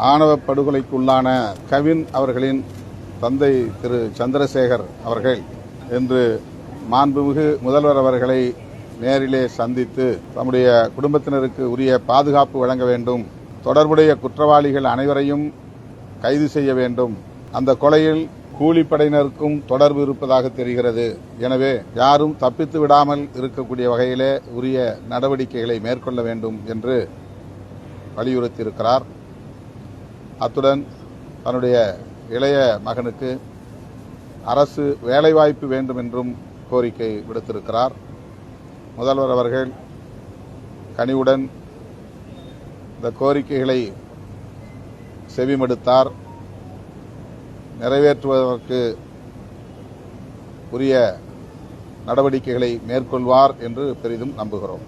ஆணவ படுகொலைக்குள்ளான கவின் அவர்களின் தந்தை திரு சந்திரசேகர் அவர்கள் இன்று மாண்புமிகு முதல்வர் அவர்களை நேரிலே சந்தித்து தம்முடைய குடும்பத்தினருக்கு உரிய பாதுகாப்பு வழங்க வேண்டும், தொடர்புடைய குற்றவாளிகள் அனைவரையும் கைது செய்ய வேண்டும், அந்த கொலையில் கூலிப்படையினருக்கும் தொடர்பு இருப்பதாக தெரிகிறது, எனவே யாரும் தப்பித்து விடாமல் இருக்கக்கூடிய வகையிலே உரிய நடவடிக்கைகளை மேற்கொள்ள வேண்டும் என்று வலியுறுத்தியிருக்கிறார். அத்துடன் தன்னுடைய இளைய மகனுக்கு அரசு வேலைவாய்ப்பு வேண்டும் என்றும் கோரிக்கை விடுத்திருக்கிறார். முதல்வர் அவர்கள் கனிவுடன் இந்த கோரிக்கைகளை செவிமடுத்தார், நிறைவேற்றுவதற்கு உரிய நடவடிக்கைகளை மேற்கொள்வார் என்று பெரிதும் நம்புகிறோம்.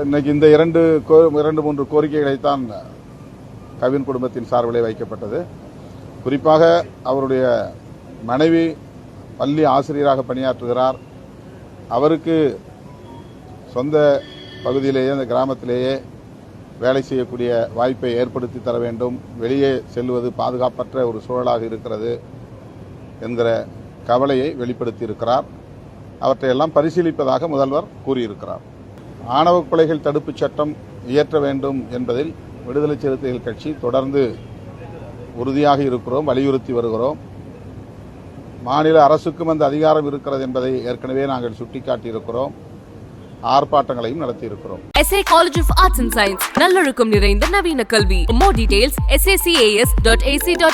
இன்னைக்கு இந்த இரண்டு மூன்று கோரிக்கைகளைத்தான் கவின் குடும்பத்தின் சார்பிலே வைக்கப்பட்டது. குறிப்பாக அவருடைய மனைவி பள்ளி ஆசிரியராக பணியாற்றுகிறார். அவருக்கு சொந்த பகுதியிலேயே அந்த கிராமத்திலேயே வேலை செய்யக்கூடிய வாய்ப்பை ஏற்படுத்தி தர வேண்டும், வெளியே செல்வது பாதுகாப்பற்ற ஒரு சூழலாக இருக்கிறது என்கிற கவலையை வெளிப்படுத்தியிருக்கிறார். அவற்றையெல்லாம் பரிசீலிப்பதாக முதல்வர் கூறியிருக்கிறார். ஆணவ கொலைகள் தடுப்புச் சட்டம் இயற்ற வேண்டும் என்பதில் விடுதலை சிறுத்தைகள் கட்சி தொடர்ந்து உறுதியாக இருக்கிறோம், வலியுறுத்தி வருகிறோம். மாநில அரசுக்கும் அந்த அதிகாரம் இருக்கிறது என்பதை ஏற்கனவே நாங்கள் சுட்டிக்காட்டியிருக்கிறோம், ஆர்ப்பாட்டங்களையும் நடத்தியிருக்கிறோம். SA College of Arts and Science நல்லொழுக்கம் நிறைந்த நவீன கல்வி. More details sacas.ac.in